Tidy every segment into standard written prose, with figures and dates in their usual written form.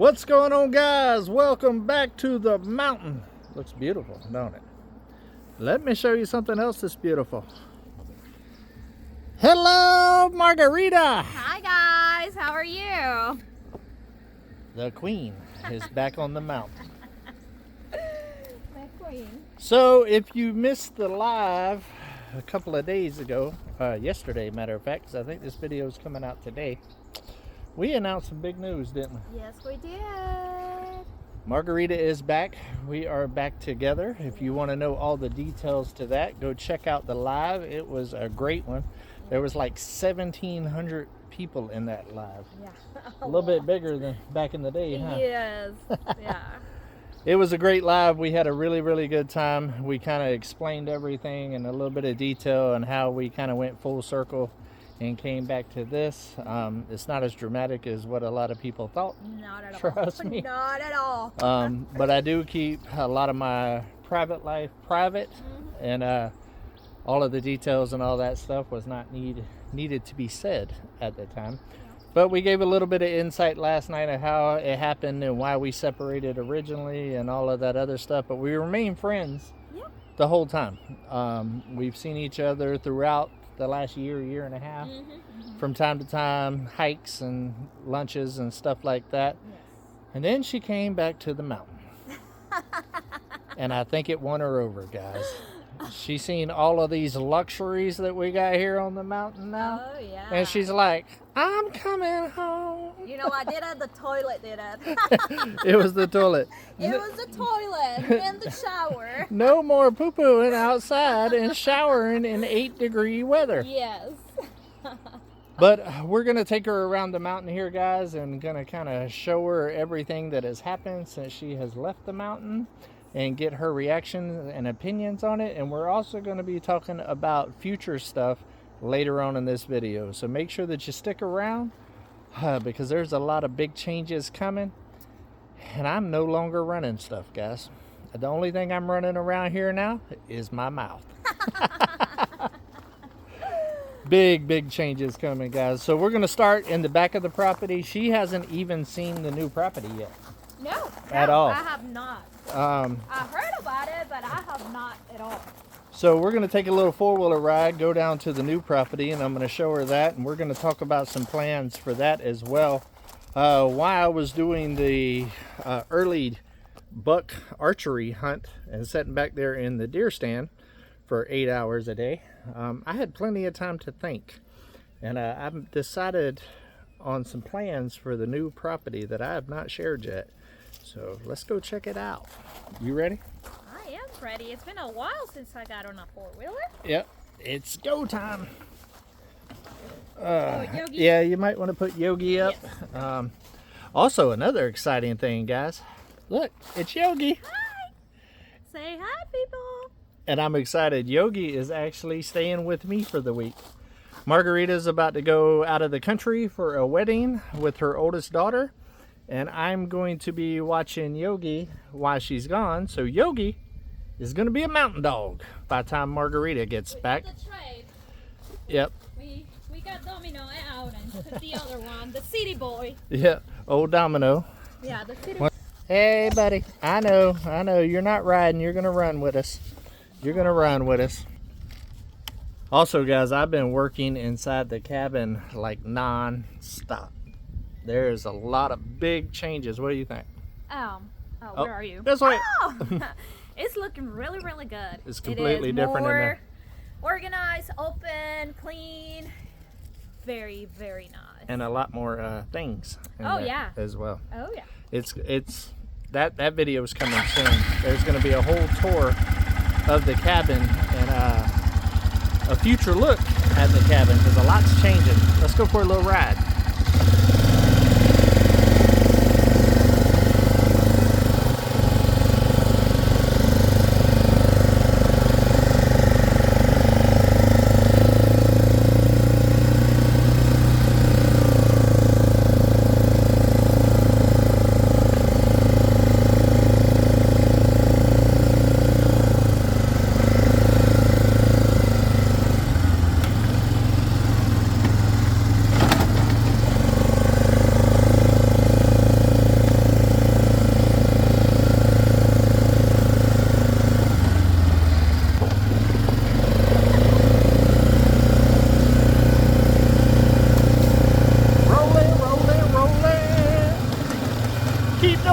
What's going on, guys? Welcome back to the mountain. Looks beautiful, don't it? Let me show you something else that's beautiful. Hello, Margarita. Hi guys, how are you? The queen is back on the mountain. My queen. So if you missed the live a couple of days ago, yesterday matter of fact, because I think this video is coming out today, we announced some big news, didn't we? Yes, we did. Margarita is back. We are back together. If you want to know all the details to that, go check out the live. It was a great one. There was like 1,700 people in that live. Yeah. A little bit bigger than back in the day, huh? Yes. Yeah. It was a great live. We had a really good time. We kind of explained everything in a little bit of detail and how we kind of went full circle and came back to this. It's not as dramatic as what a lot of people thought. Not at all. Trust me. Not at all. But I do keep a lot of my private life private, and all of the details and all that stuff was not needed to be said at the time. But we gave a little bit of insight last night of how it happened and why we separated originally and all of that other stuff. But we remain friends the whole time. We've seen each other throughout the last year and a half, from time to time, hikes and lunches and stuff like that. And then she came back to the mountain. And I think it won her over, guys. She's seen all of these luxuries that we got here on the mountain now. Oh, yeah. And she's like, I'm coming home. You know, I did it. The toilet did it. It was the toilet. It was the toilet and the shower. No more poo-pooing outside and showering in 8-degree weather. Yes. But we're going to take her around the mountain here, guys, and going to kind of show her everything that has happened since she has left the mountain and get her reactions and opinions on it. And we're also going to be talking about future stuff later on in this video. So make sure that you stick around because there's a lot of big changes coming. And I'm no longer running stuff, guys. The only thing I'm running around here now is my mouth. Big changes coming, guys. So we're going to start in the back of the property. She hasn't even seen the new property yet. No. At all. I have not. I heard about it, but I have not at all. So we're going to take a little four-wheeler ride, go down to the new property, and I'm going to show her that. And we're going to talk about some plans for that as well. While I was doing the early buck archery hunt and sitting back there in the deer stand for 8 hours a day, I had plenty of time to think. And I've decided on some plans for the new property that I have not shared yet. So let's go check it out. You ready? I am ready. It's been a while since I got on a four-wheeler. Yep, it's go time. Yogi. Yeah, you might want to put Yogi up. Yes. Also, another exciting thing, guys. Look, it's Yogi. Hi. Say hi, people. And I'm excited. Yogi is actually staying with me for the week. Margarita's about to go out of the country for a wedding with her oldest daughter. And I'm going to be watching Yogi while she's gone. So Yogi is going to be a mountain dog by the time Margarita gets back. The trade. Yep. We got Domino out and put the other one, the city boy. Yeah, old Domino. Yeah, the city boy. Hey, buddy. I know. You're not riding. You're going to run with us. You're going to run with us. Also, guys, I've been working inside the cabin like non-stop. There's a lot of big changes. What do you think? Where are you? This way. Oh, it's looking really good. It's completely different in there. Organized, open, clean. Very nice. And a lot more things in there as well. Oh yeah. It's that video is coming soon. There's going to be a whole tour of the cabin and a future look at the cabin because a lot's changing. Let's go for a little ride.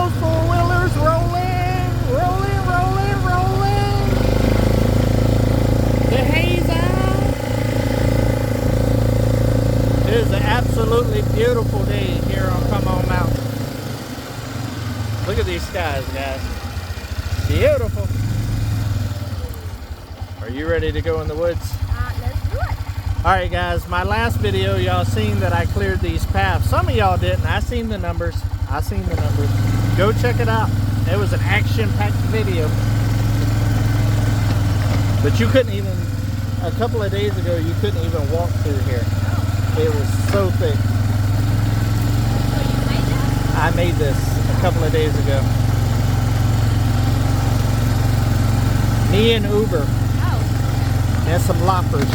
those four-wheelers rolling, rolling, rolling, rolling. The hay's out. It is an absolutely beautiful day here on Come On Mountain. Look at these skies, guys. Beautiful. Are you ready to go in the woods? Let's do it. Alright guys, my last video y'all seen that I cleared these paths. Some of y'all didn't. I seen the numbers. Go check it out. It was an action-packed video. But you couldn't even, a couple of days ago, you couldn't even walk through here. It was so thick. So you made that? I made this a couple of days ago. Me and Uber. Oh. And some loppers.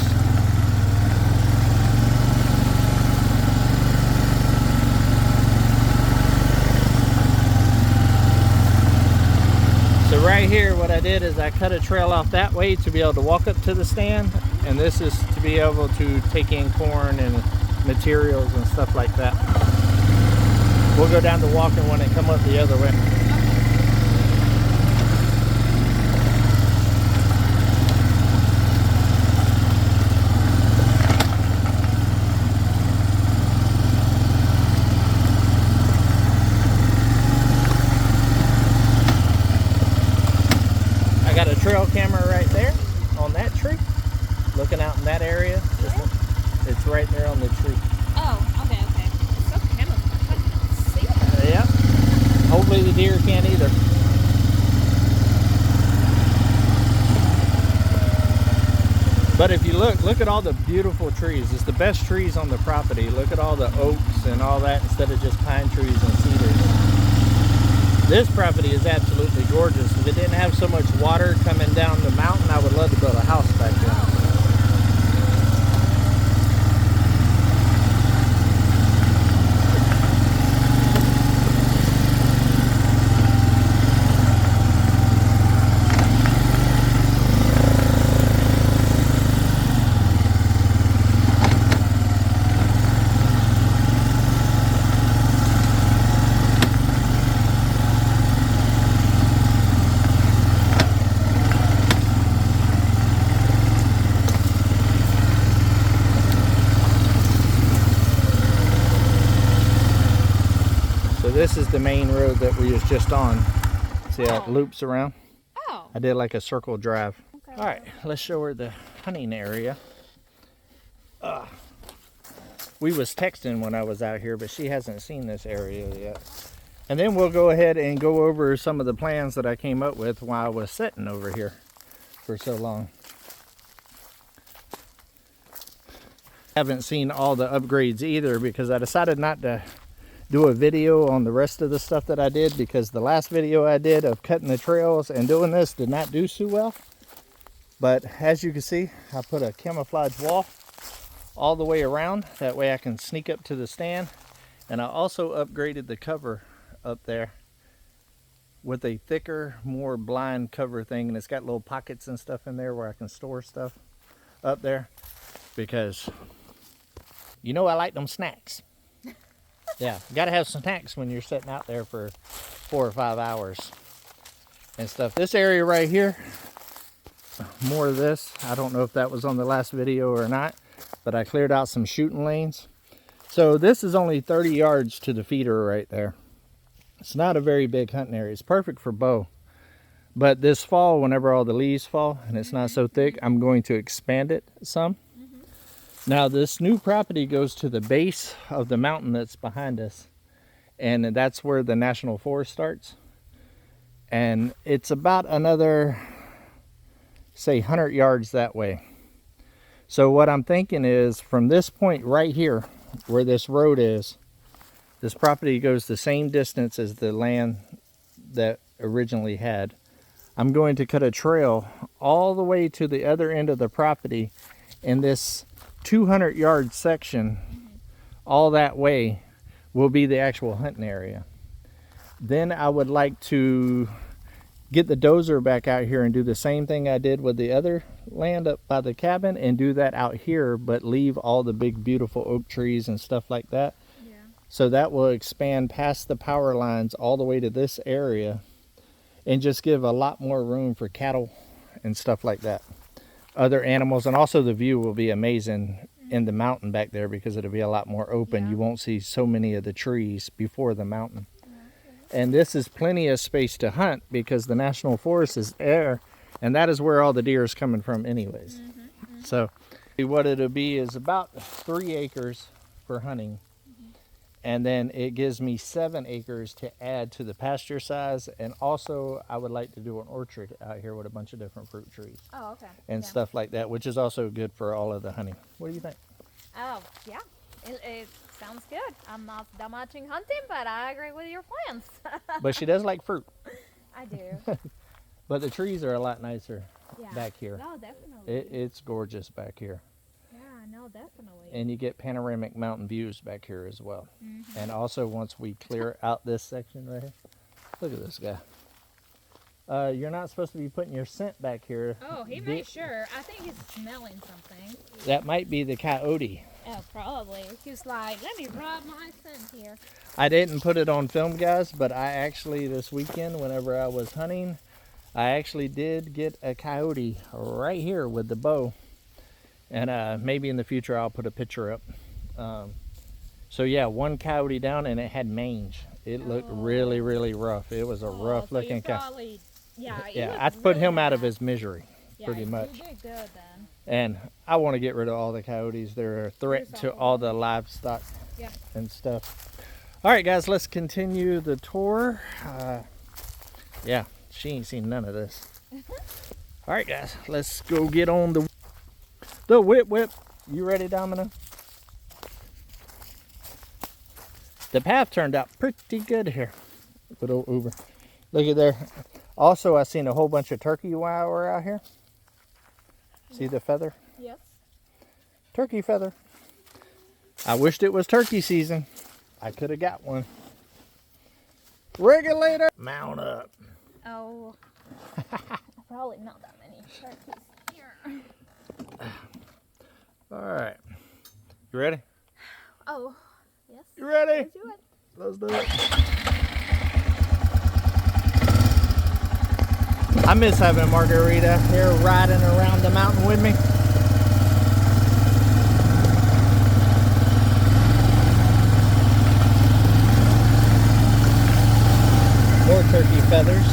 So right here, what I did is I cut a trail off that way to be able to walk up to the stand, and this is to be able to take in corn and materials and stuff like that. We'll go down the walking one and come up the other way. I got a trail camera right there on that tree, looking out in that area. It's right there on the tree. Oh, okay. It's so camouflaged. I can't see it. Yeah. Hopefully the deer can't either. But if you look at all the beautiful trees. It's the best trees on the property. Look at all the oaks and all that instead of just pine trees and cedars. This property is absolutely gorgeous. If it didn't have so much water coming down the mountain, I would love to build a house back there. This is the main road that we was just on. See how it loops around? Oh. I did like a circle drive. Okay. All right, let's show her the hunting area. We was texting when I was out here, but she hasn't seen this area yet. And then we'll go ahead and go over some of the plans that I came up with while I was sitting over here for so long. Haven't seen all the upgrades either because I decided not to do a video on the rest of the stuff that I did because the last video I did of cutting the trails and doing this did not do so well. But as you can see, I put a camouflage wall all the way around. That way I can sneak up to the stand. And I also upgraded the cover up there with a thicker, more blind cover thing. And it's got little pockets and stuff in there where I can store stuff up there. Because, you know, I like them snacks. Yeah, you gotta have some snacks when you're sitting out there for 4 or 5 hours and stuff. This area right here, more of this. I don't know if that was on the last video or not, but I cleared out some shooting lanes. So this is only 30 yards to the feeder right there. It's not a very big hunting area. It's perfect for bow. But this fall, whenever all the leaves fall and it's not so thick, I'm going to expand it some. Now this new property goes to the base of the mountain that's behind us, and that's where the National Forest starts, and it's about another, say, 100 yards that way. So what I'm thinking is from this point right here where this road is, this property goes the same distance as the land that originally had. I'm going to cut a trail all the way to the other end of the property, and this 200-yard section all that way will be the actual hunting area. Then I would like to get the dozer back out here and do the same thing I did with the other land up by the cabin and do that out here, but leave all the big beautiful oak trees and stuff like that. Yeah. So that will expand past the power lines all the way to this area and just give a lot more room for cattle and stuff like that. Other animals, and also the view will be amazing in the mountain back there because it'll be a lot more open. You won't see so many of the trees before the mountain. And this is plenty of space to hunt because the national forest is there, and that is where all the deer is coming from anyways. So what it'll be is about 3 acres for hunting. And then it gives me 7 acres to add to the pasture size. And also I would like to do an orchard out here with a bunch of different fruit trees. Oh, okay. And stuff like that, which is also good for all of the hunting. What do you think? Oh, yeah. It sounds good. I'm not that much in hunting, but I agree with your plans. But she does like fruit. I do. But the trees are a lot nicer back here. No, definitely. It's gorgeous back here. Yeah, no, definitely. And you get panoramic mountain views back here as well. And also once we clear out this section right here, look at this guy. You're not supposed to be putting your scent back here. Oh, he made sure. I think he's smelling something. That might be the coyote. Oh, probably. He's like, let me rub my scent here. I didn't put it on film, guys, but I actually, this weekend, whenever I was hunting, I actually did get a coyote right here with the bow. And maybe in the future I'll put a picture up. So yeah, 1 coyote down, and it had mange. It looked really, really rough. It was a rough looking coyote. Yeah, I put him out of his misery, pretty much. You did good then. And I want to get rid of all the coyotes. They're a threat to all the livestock and stuff. All right, guys, let's continue the tour. Yeah, she ain't seen none of this. All right, guys, let's go get on the whip. You ready, Domino? The path turned out pretty good here. Good old Uber. Look at there. Also, I seen a whole bunch of turkey while we're out here. See the feather? Yes. Turkey feather. I wished it was turkey season. I could have got one. Regulator. Mount up. Oh. Probably not that many turkeys here. All right. You ready? Oh, yes. You ready? Let's do it. Let's do it. I miss having Margarita here riding around the mountain with me. More turkey feathers.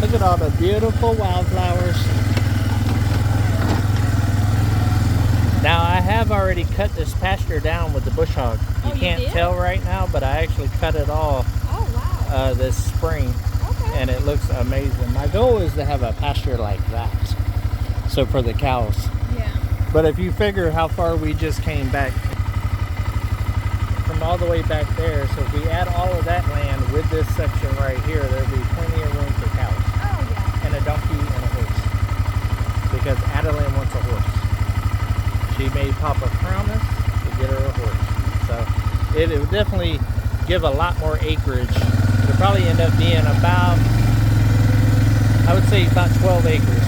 Look at all the beautiful wildflowers. Now I have already cut this pasture down with the bush hog. You can't tell right now, but I actually cut it off this spring. Okay. And it looks amazing. My goal is to have a pasture like that. So for the cows. Yeah. But if you figure how far we just came back from all the way back there, so if we add all of that land with this section right here, there'll be plenty of room for cows. Oh, yeah. And a donkey and a horse. Because Adeline wants a horse. She made Papa promise to get her a horse. So it will definitely give a lot more acreage. It'll probably end up being about, I would say about 12 acres.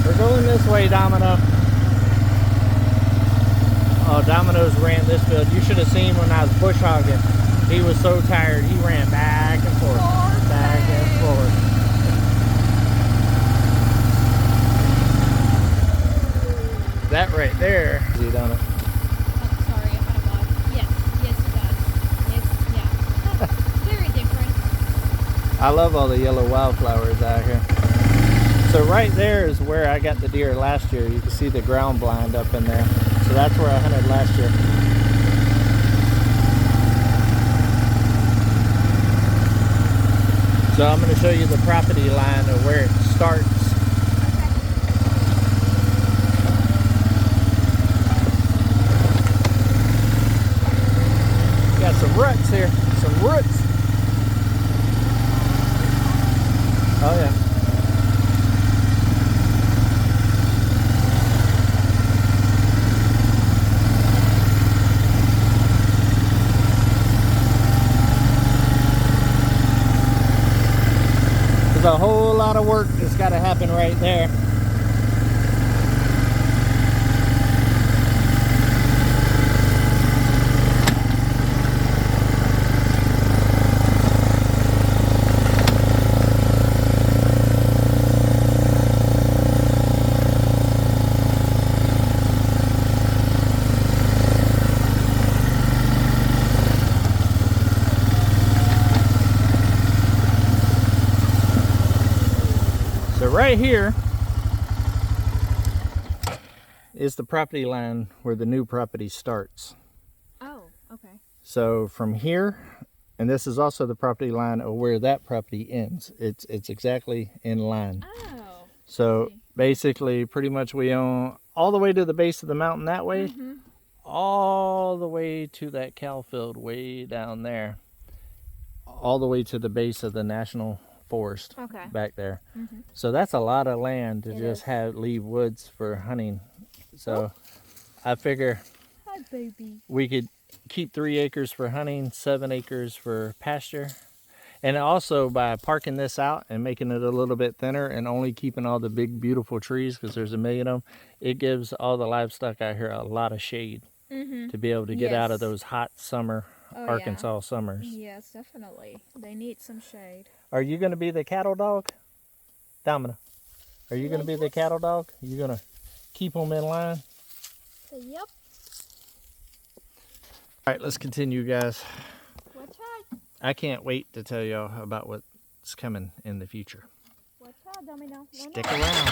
We're going this way, Domino. Oh, Domino's ran this field. You should have seen when I was bush hogging. He was so tired, he ran back and forth. Back and forth. That right there. See it on it. Oh, sorry, I had a bug. Yes, it does. It's, yeah. Very different. I love all the yellow wildflowers out here. So right there is where I got the deer last year. You can see the ground blind up in there. So that's where I hunted last year. So I'm going to show you the property line of where it starts. Got some ruts here, some roots. Oh yeah. There's a whole lot of work that's got to happen right there. Right here is the property line where the new property starts. Oh, okay. So from here, and this is also the property line of where that property ends. It's exactly in line. Oh. So basically, pretty much we own all the way to the base of the mountain that way, all the way to that cow field way down there, all the way to the base of the national forest back there. So that's a lot of land to just have leave woods for hunting. So I figure we could keep 3 acres for hunting, 7 acres for pasture. And also by parking this out and making it a little bit thinner and only keeping all the big beautiful trees, because there's a million of them, it gives all the livestock out here a lot of shade to be able to get out of those hot summer Arkansas summers. Yes, definitely. They need some shade. Are you going to be the cattle dog? Domina, are you going to be the cattle dog? Are you going to keep them in line? Yep. All right, let's continue, guys. What's right? I can't wait to tell y'all about what's coming in the future. What's right, Domino? Stick around.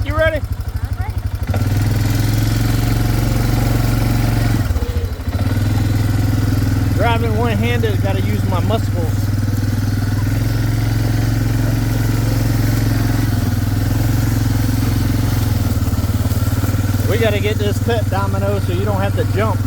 You ready? I'm ready. Driving one-handed, got to use my muscles. We got to get this cut, Domino, so you don't have to jump.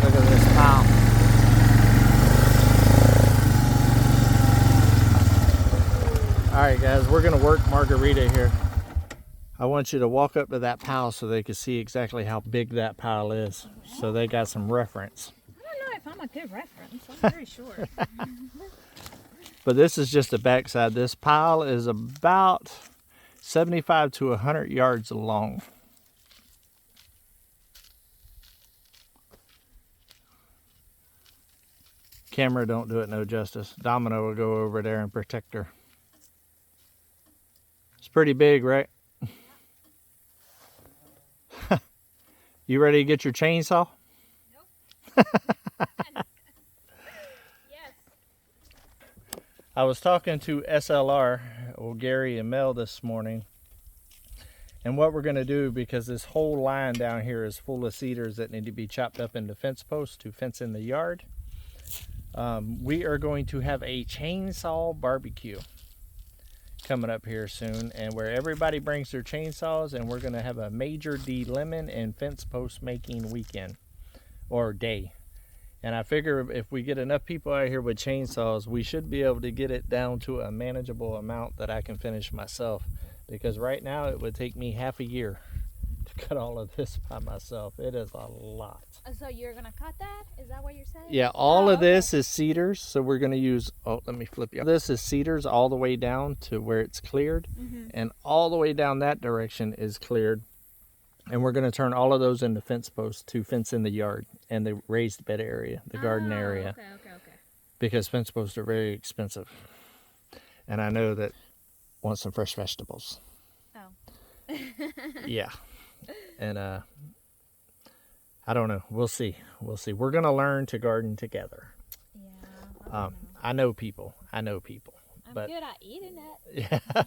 Look at this pile. Alright guys, we're going to work Margarita here. I want you to walk up to that pile so they can see exactly how big that pile is. So they got some reference. I don't know if I'm a good reference. I'm very sure. But this is just the backside. This pile is about 75 to 100 yards long. Camera don't do it no justice. Domino will go over there and protect her. It's pretty big, right? You ready to get your chainsaw? Nope. Yes. I was talking to SLR, or Gary and Mel, this morning. And what we're going to do, because this whole line down here is full of cedars that need to be chopped up into fence posts to fence in the yard. We are going to have a chainsaw barbecue coming up here soon, and where everybody brings their chainsaws, and we're going to have a major lemon and fence post making weekend or day. And I figure if we get enough people out here with chainsaws, we should be able to get it down to a manageable amount that I can finish myself, because right now it would take me half a year to cut all of this by myself. It is a lot. So you're gonna cut that? Is that what you're saying? Yeah, all of this is cedars, so we're going to use, oh, let me flip you. This is cedars all the way down to where it's cleared, and all the way down that direction is cleared. And we're going to turn all of those into fence posts to fence in the yard and the raised bed area, the garden area. Okay. Because fence posts are very expensive. And I know that want some fresh vegetables. Oh. Yeah. And I don't know. We'll see. We're going to learn to garden together. Yeah. I know people. I'm good at eating it. Yeah.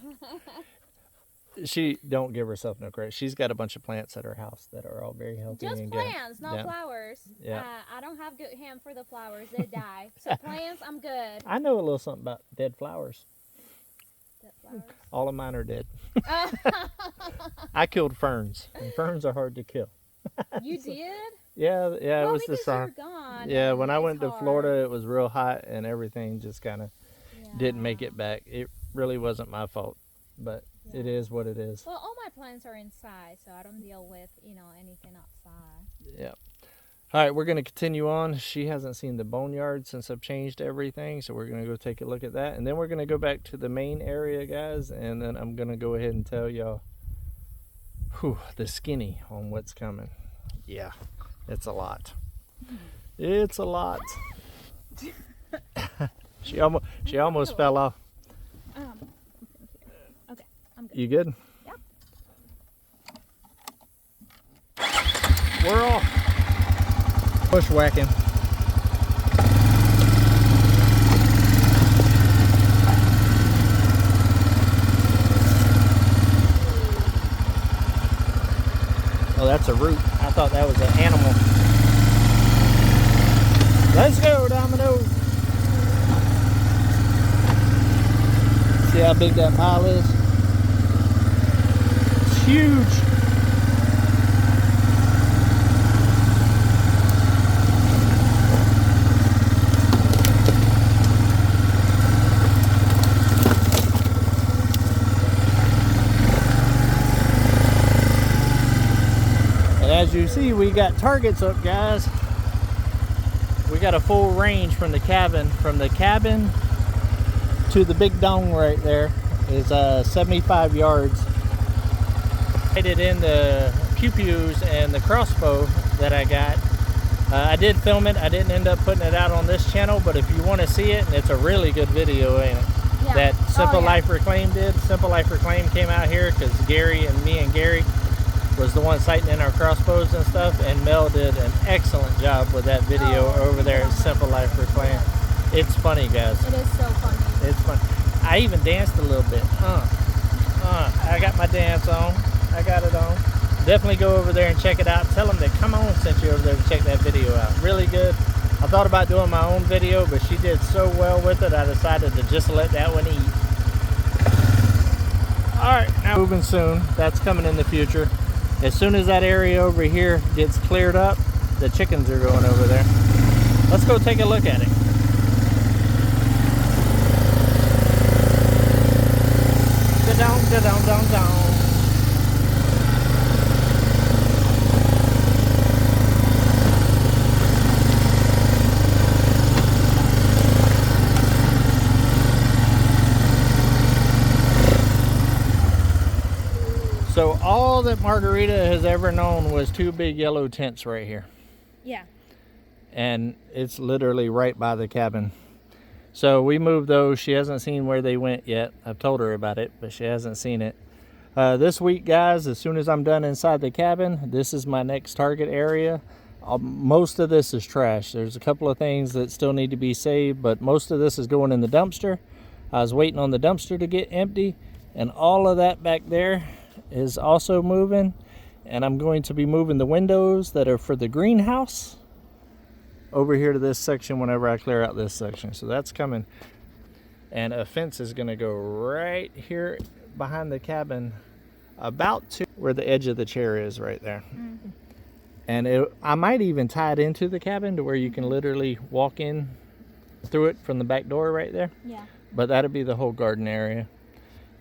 She don't give herself no credit. She's got a bunch of plants at her house that are all very healthy. Just and plants, good. not flowers. Yeah. I don't have good hand for the flowers. They die. So plants, I'm good. I know a little something about dead flowers. Dead flowers? All of mine are dead. I killed ferns, and ferns are hard to kill. You did? Yeah, Well, it was the sun. You're gone. Yeah, when I It's went to hard. Florida, it was real hot, and everything just kind of didn't make it back. It really wasn't my fault, but it is what it is. Well, all my plants are inside, so I don't deal with, anything outside. Yeah. All right, we're going to continue on. She hasn't seen the boneyard since I've changed everything, so we're going to go take a look at that. And then we're going to go back to the main area, guys, and then I'm going to go ahead and tell y'all the skinny on what's coming. Yeah, it's a lot. It's a lot. She almost fell off. Okay, I'm good. You good? Yep. We're off. Bushwhacking. Oh, that's a root. I thought that was an animal. Let's go, Domino. See how big that pile is? It's huge. And as you see, we got targets up, guys. We got a full range from the cabin. From the cabin to the big dome right there is 75 yards. I did in the pew-pews and the crossbow that I got. I did film it. I didn't end up putting it out on this channel, but if you want to see it, and it's a really good video, ain't it? Yeah. That Simple Life Reclaim did. Simple Life Reclaim came out here because Gary and Gary was the one sighting in our crossbows and stuff, and Mel did an excellent job with that video over there at Simple Life Reclaim. It's funny, guys. It is so funny. It's fun. I even danced a little bit. I got my dance on. I got it on. Definitely go over there and check it out. Tell them that Come On sent you over there to check that video out. Really good. I thought about doing my own video, but she did so well with it, I decided to just let that one eat. Alright, now moving soon. That's coming in the future. As soon as that area over here gets cleared up, the chickens are going over there. Let's go take a look at it. Da-dong, da-dong, dong, dong. So all that Margarita has ever known was two big yellow tents right here. Yeah. And it's literally right by the cabin. So we moved those. She hasn't seen where they went yet. I've told her about it, but she hasn't seen it. This week, guys, as soon as I'm done inside the cabin, this is my next target area. Most of this is trash. There's a couple of things that still need to be saved, but most of this is going in the dumpster. I was waiting on the dumpster to get empty, and all of that back there is also moving. And I'm going to be moving the windows that are for the greenhouse over here to this section whenever I clear out this section. So that's coming. And a fence is going to go right here behind the cabin, about to where the edge of the chair is right there. Mm-hmm. And I might even tie it into the cabin to where you can literally walk in through it from the back door right there. Yeah. But that'll be the whole garden area.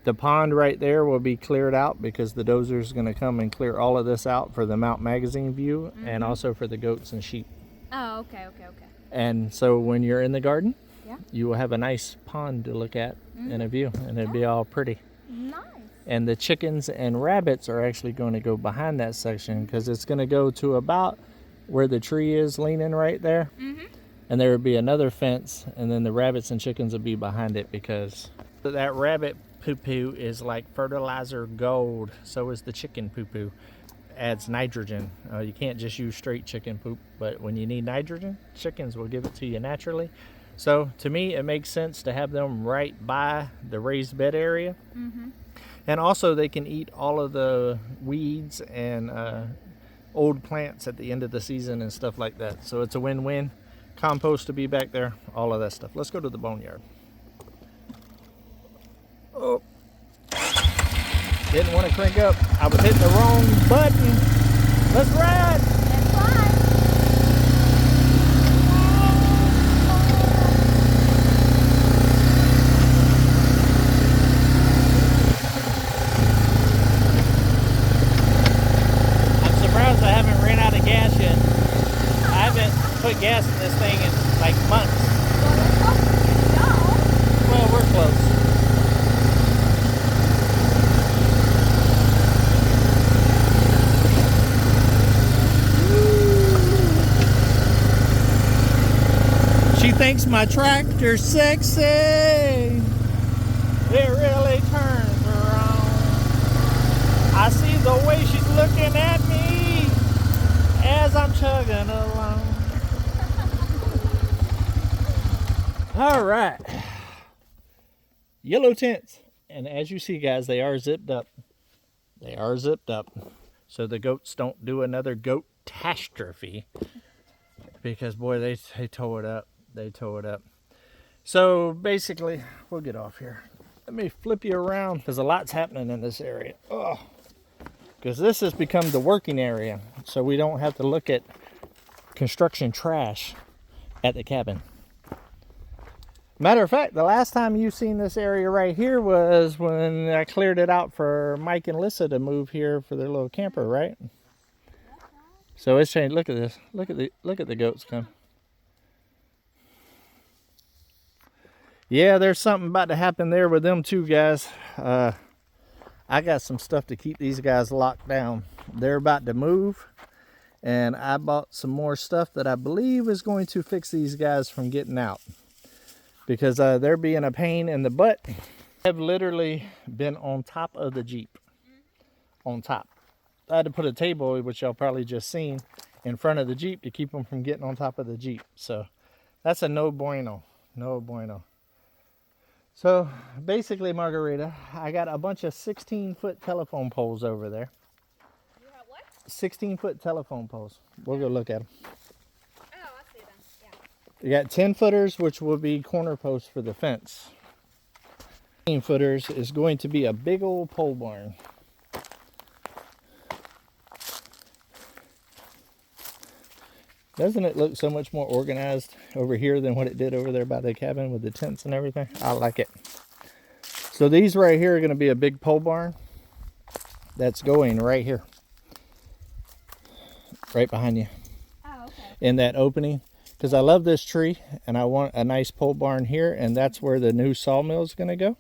The pond right there will be cleared out because the dozer is going to come and clear all of this out for the Mount Magazine view, mm-hmm. and also for the goats and sheep. Oh, okay. And so when you're in the garden, yeah, you will have a nice pond to look at, mm-hmm. and a view, and it'll be all pretty. Nice. and the chickens and rabbits are actually going to go behind that section because it's going to go to about where the tree is leaning right there. And there would be another fence, and then the rabbits and chickens would be behind it because that rabbit poo-poo is like fertilizer gold. So is the chicken poo-poo. Adds nitrogen. You can't just use straight chicken poop, but when you need nitrogen, chickens will give it to you naturally. So to me, it makes sense to have them right by the raised bed area. And also they can eat all of the weeds and old plants at the end of the season and stuff like that. So it's a win-win. Compost to be back there, all of that stuff. Let's go to the boneyard. Oh, didn't want to crank up. I was hitting the wrong button. Let's ride. Let's fly. I'm surprised I haven't ran out of gas yet. I haven't put gas in this thing in like months. Well, let's go. Well, we're close. She thinks my tractor's sexy. It really turns around. I see the way she's looking at me as I'm chugging along. All right. Yellow tents. And as you see, guys, they are zipped up. They are zipped up. So the goats don't do another goat catastrophe. Because, boy, they tow it up. They tow it up. So basically, we'll get off here. Let me flip you around because a lot's happening in this area. Oh, because this has become the working area, so we don't have to look at construction trash at the cabin. Matter of fact, the last time you seen this area right here was when I cleared it out for Mike and Lissa to move here for their little camper, right? So it's changed. Look at this. Look at the goats come. Yeah, there's something about to happen there with them too, guys. I got some stuff to keep these guys locked down. They're about to move, and I bought some more stuff that I believe is going to fix these guys from getting out. Because they're being a pain in the butt. I've literally been on top of the Jeep. On top. I had to put a table, which y'all probably just seen, in front of the Jeep to keep them from getting on top of the Jeep. So that's a no bueno. No bueno. So basically, Margarita, I got a bunch of 16-foot telephone poles over there. You have what? 16-foot telephone poles. We'll go look at them. Oh, I see them. Yeah. You got 10-footers, which will be corner posts for the fence. 15-footers is going to be a big old pole barn. Doesn't it look so much more organized over here than what it did over there by the cabin with the tents and everything? I like it. So these right here are going to be a big pole barn that's going right here. Right behind you. Oh, okay. In that opening. Because I love this tree and I want a nice pole barn here, and that's where the new sawmill is going to go.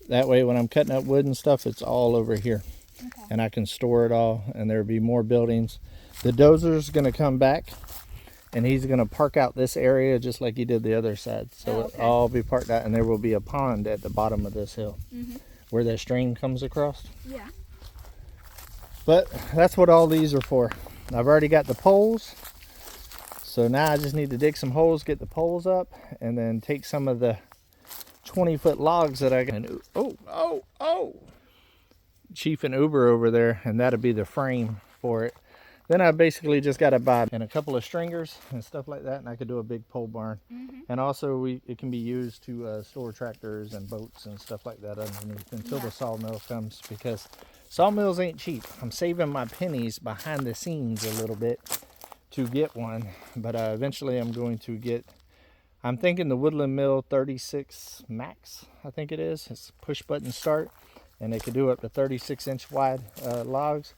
That way when I'm cutting up wood and stuff, it's all over here. Okay. And I can store it all, and there'll be more buildings. The dozer's going to come back, and he's going to park out this area just like he did the other side. So it'll all be parked out, and there will be a pond at the bottom of this hill where that stream comes across. Yeah. But that's what all these are for. I've already got the poles. So now I just need to dig some holes, get the poles up, and then take some of the 20-foot logs that I got. Chief and Uber over there, and that'll be the frame for it. Then I basically just got to buy and a couple of stringers and stuff like that, and I could do a big pole barn. And also it can be used to store tractors and boats and stuff like that underneath until the sawmill comes, because sawmills ain't cheap. I'm saving my pennies behind the scenes a little bit to get one, but eventually I'm going to get, I'm thinking the Woodland Mill 36 Max, I think it is. It's push button start, and it can do up to 36-inch wide logs.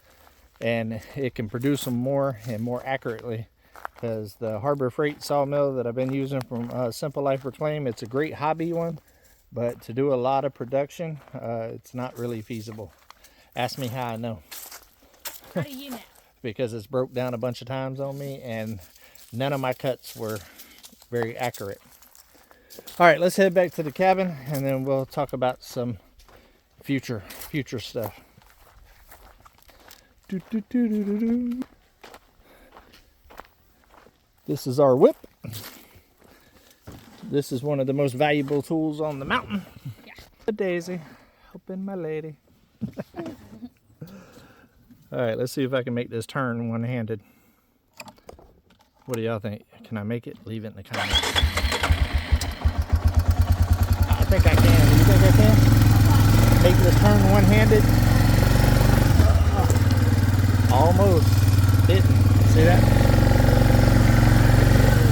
And it can produce them more and more accurately, because the Harbor Freight sawmill that I've been using from Simple Life Reclaim, it's a great hobby one, But to do a lot of production, it's not really feasible. Ask me how I know. How do you know? Because it's broke down a bunch of times on me, and none of my cuts were very accurate. All right, let's head back to the cabin, and then we'll talk about some future stuff. This is our whip. This is one of the most valuable tools on the mountain. Yeah. Daisy, helping my lady. All right, let's see if I can make this turn one-handed. What do y'all think? Can I make it? Leave it in the comments. I think I can. Do you think I can? Make this turn one-handed? Almost. Didn't. See that?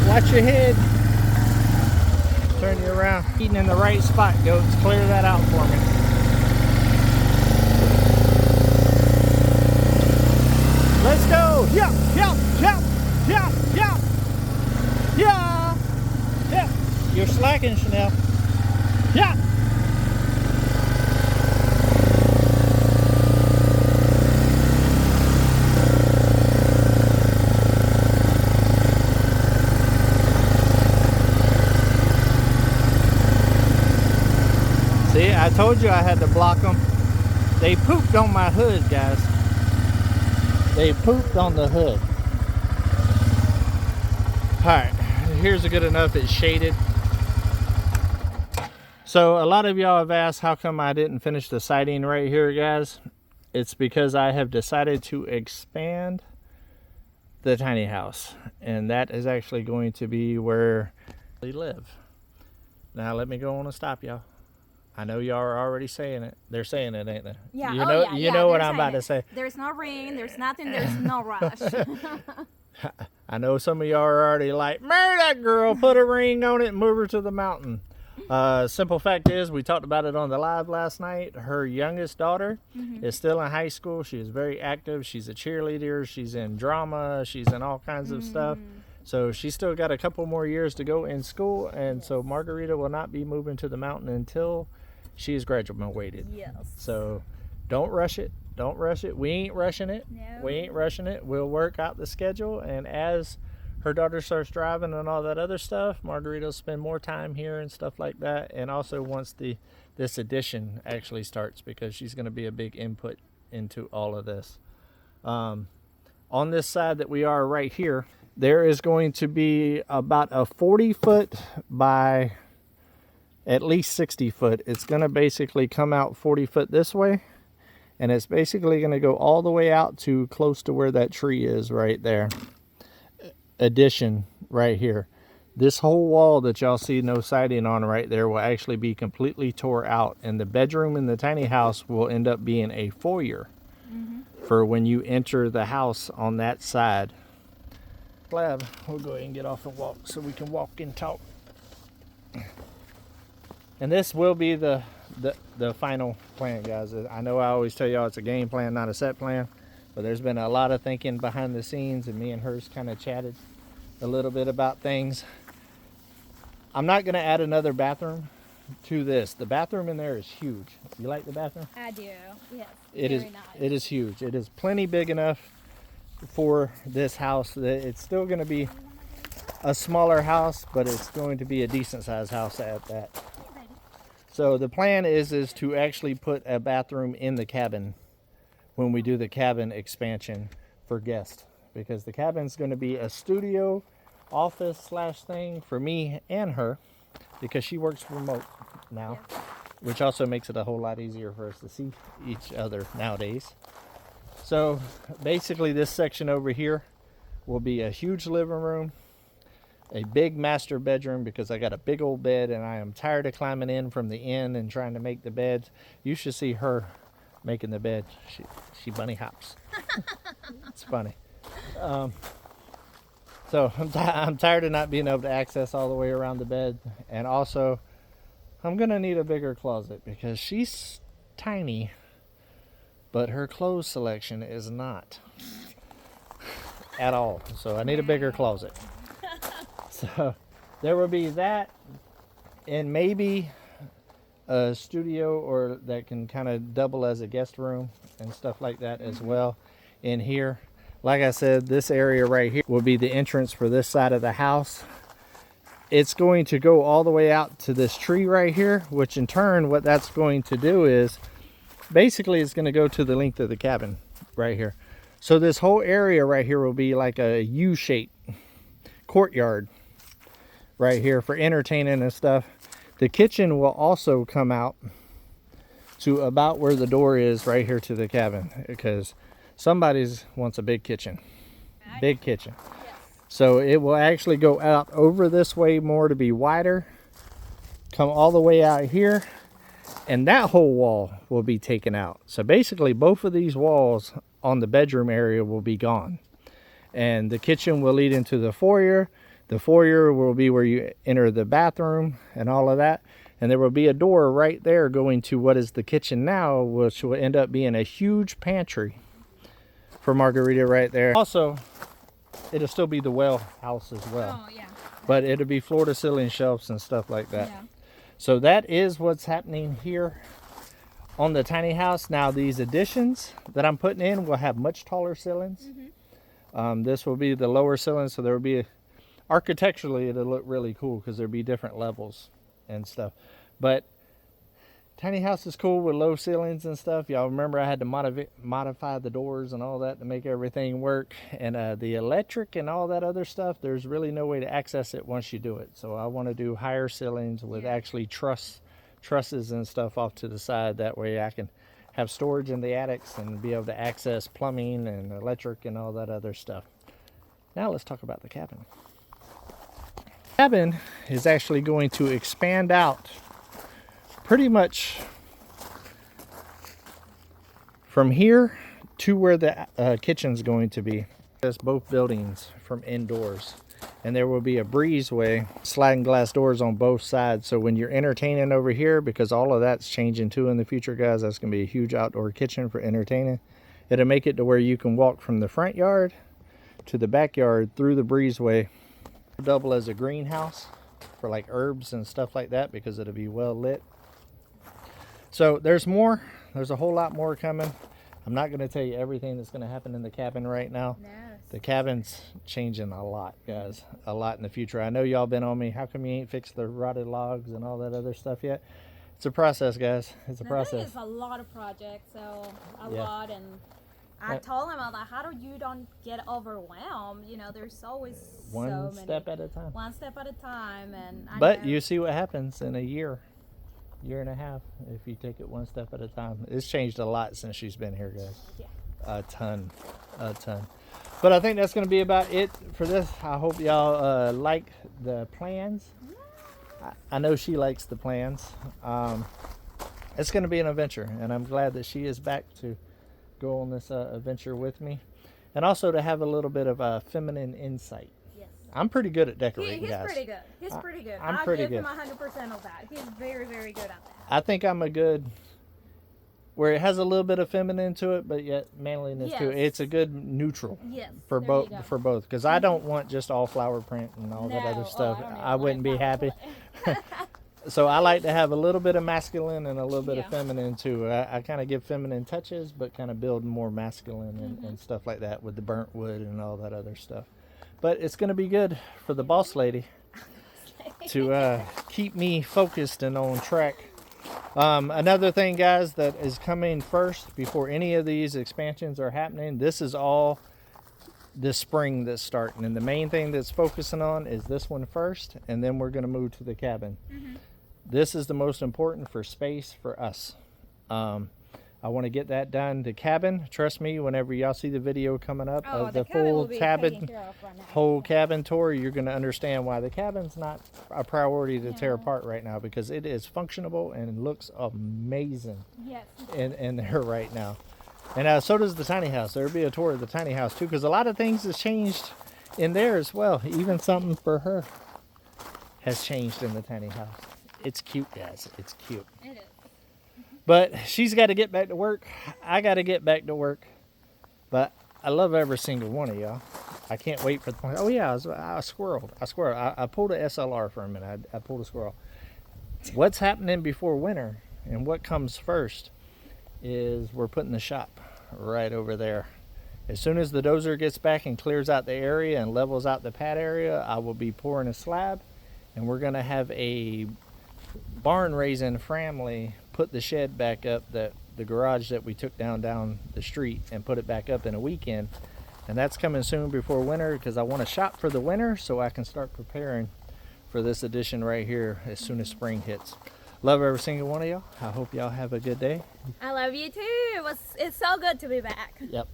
Watch your head. Turn you around. Eating in the right spot, goats. Clear that out for me. Let's go! Yeah, yeah, yeah, yeah, yeah, yeah, yeah. You're slacking, Chanel. Yeah. See, I told you I had to block them. They pooped on my hood, guys. They pooped on the hood. Alright, here's a good enough, it's shaded. So a lot of y'all have asked how come I didn't finish the siding right here, guys. It's because I have decided to expand the tiny house. And that is actually going to be where we live. Now let me go on and stop y'all. I know y'all are already saying it. They're saying it, ain't they? Yeah. You know what I'm about to say. There's no rain. There's nothing. There's no rush. I know some of y'all are already like, marry that girl, put a ring on it, and move her to the mountain. Simple fact is, we talked about it on the live last night. Her youngest daughter is still in high school. She is very active. She's a cheerleader. She's in drama. She's in all kinds of stuff. So she's still got a couple more years to go in school. And so Margarita will not be moving to the mountain until she is graduated. Yes. So don't rush it. Don't rush it. We ain't rushing it. No. We ain't rushing it. We'll work out the schedule. And as her daughter starts driving and all that other stuff, Margarita will spend more time here and stuff like that. And also once this addition actually starts, because she's going to be a big input into all of this. On this side that we are right here, there is going to be about a 40-foot by at least 60 foot. It's going to basically come out 40 foot this way, and it's basically going to go all the way out to close to where that tree is right there. Addition right here. This whole wall that y'all see no siding on right there will actually be completely tore out, and the bedroom in the tiny house will end up being a foyer for when you enter the house on that side. Glad we'll go ahead and get off and walk so we can walk and talk. And this will be the final plan, guys. I know I always tell y'all it's a game plan, not a set plan, but there's been a lot of thinking behind the scenes, and me and hers kind of chatted a little bit about things. I'm not going to add another bathroom to this. The bathroom in there is huge. You like the bathroom? I do. Yes. It is. Very nice. It is huge. It is plenty big enough for this house. It's still going to be a smaller house, but it's going to be a decent sized house at that. So the plan is to actually put a bathroom in the cabin when we do the cabin expansion for guests, because the cabin's going to be a studio office / thing for me and her, because she works remote now, which also makes it a whole lot easier for us to see each other nowadays. So basically this section over here will be a huge living room, a big master bedroom, because I got a big old bed and I am tired of climbing in from the end and trying to make the bed. You should see her making the bed. She bunny hops. It's funny. So I'm tired of not being able to access all the way around the bed. And also I'm gonna need a bigger closet, because she's tiny, but her clothes selection is not at all. So I need a bigger closet. So there will be that, and maybe a studio or that can kind of double as a guest room and stuff like that as well in here. Like I said, this area right here will be the entrance for this side of the house. It's going to go all the way out to this tree right here, which in turn what that's going to do is basically it's going to go to the length of the cabin right here. So this whole area right here will be like a U-shaped courtyard right here for entertaining and stuff. The kitchen will also come out to about where the door is right here to the cabin, because somebody's wants a big kitchen. Big kitchen. So it will actually go out over this way more to be wider, come all the way out here, and that whole wall will be taken out. So basically both of these walls on the bedroom area will be gone. And the kitchen will lead into the foyer. The foyer will be where you enter the bathroom and all of that. And there will be a door right there going to what is the kitchen now, which will end up being a huge pantry for Margarita right there. Also, it'll still be the well house as well. Oh, yeah. But it'll be floor to ceiling shelves and stuff like that. Yeah. So that is what's happening here on the tiny house. Now these additions that I'm putting in will have much taller ceilings. This will be the lower ceiling, so there will be architecturally it'll look really cool because there'll be different levels and stuff. But tiny house is cool with low ceilings and stuff. Y'all remember I had to modify the doors and all that to make everything work, and the electric and all that other stuff, there's really no way to access it once you do it. So I want to do higher ceilings with actually trusses and stuff off to the side. That way I can have storage in the attics and be able to access plumbing and electric and all that other stuff. Now let's talk about the cabin. The cabin is actually going to expand out pretty much from here to where the kitchen's going to be. That's both buildings from indoors. And there will be a breezeway, sliding glass doors on both sides. So when you're entertaining over here, because all of that's changing too in the future, guys, that's going to be a huge outdoor kitchen for entertaining. It'll make it to where you can walk from the front yard to the backyard through the breezeway. Double as a greenhouse for like herbs and stuff like that, because it'll be well lit. So there's more. There's a whole lot more coming. I'm not going to tell you everything that's going to happen in the cabin right now. Yes. The cabin's changing a lot, guys. A lot in the future. I know y'all been on me. How come you ain't fixed the rotted logs and all that other stuff yet? It's a process, guys. It's a process. It's a lot of projects, so a Yeah. lot. And I told him, I was like, how do you don't get overwhelmed? You know, there's always One so many. step at a time. One step at a time. And But you see what happens in a year and a half if you take it one step at a time. It's changed a lot since she's been here, guys. Yeah. A ton. But I think that's going to be about it for this. I hope y'all like the plans. I know she likes the plans. It's going to be an adventure, and I'm glad that she is back to go on this adventure with me, and also to have a little bit of feminine insight. Yes. I'm pretty good at decorating, He's guys. pretty good. He's pretty good. I'm I'll pretty give good. him 100% of that. He's very, very good at that. I think I'm a good, where it has a little bit of feminine to it, but yet manliness to it. Yes. It's a good neutral Yes. for there both. you go. For both, because I don't want just all flower print and all that No. other Oh, stuff. don't even I wouldn't be like happy. that. So I like to have a little bit of masculine and a little bit of Yeah. feminine too. I kind of give feminine touches, but kind of build more masculine and stuff like that with the burnt wood and all that other stuff. But it's going to be good for the boss lady to keep me focused and on track. Another thing, guys, that is coming first before any of these expansions are happening, this is all this spring that's starting, and the main thing that's focusing on is this one first, and then we're going to move to the cabin. This is the most important for space for us. I want to get that done. The cabin, trust me, whenever y'all see the video coming up Oh, of the cabin will full be cabin, taken care of right now. whole cabin tour, you're going to understand why the cabin's not a priority to tear No. apart right now, because it is functionable and looks amazing Yes. in there right now. And so does the tiny house. There'll be a tour of the tiny house too, because a lot of things has changed in there as well. Even something for her has changed in the tiny house. It's cute, guys. It's cute. It is. But she's got to get back to work. I got to get back to work. But I love every single one of y'all. I can't wait for the point. Oh yeah, I squirreled. I pulled a SLR for a minute. I pulled a squirrel. What's happening before winter and what comes first is we're putting the shop right over there. As soon as the dozer gets back and clears out the area and levels out the pad area, I will be pouring a slab, and we're gonna have a barn raising family put the shed back up, the garage that we took down the street, and put it back up in a weekend. And that's coming soon before winter, because I want to shop for the winter so I can start preparing for this addition right here as soon as spring hits. Love every single one of y'all. I hope y'all have a good day. I love you too. It's so good to be back. Yep.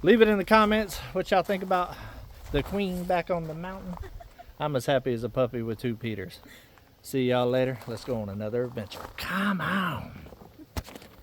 Leave it in the comments what y'all think about the queen back on the mountain. I'm as happy as a puppy with 2 Peters. See y'all later. Let's go on another adventure. Come on.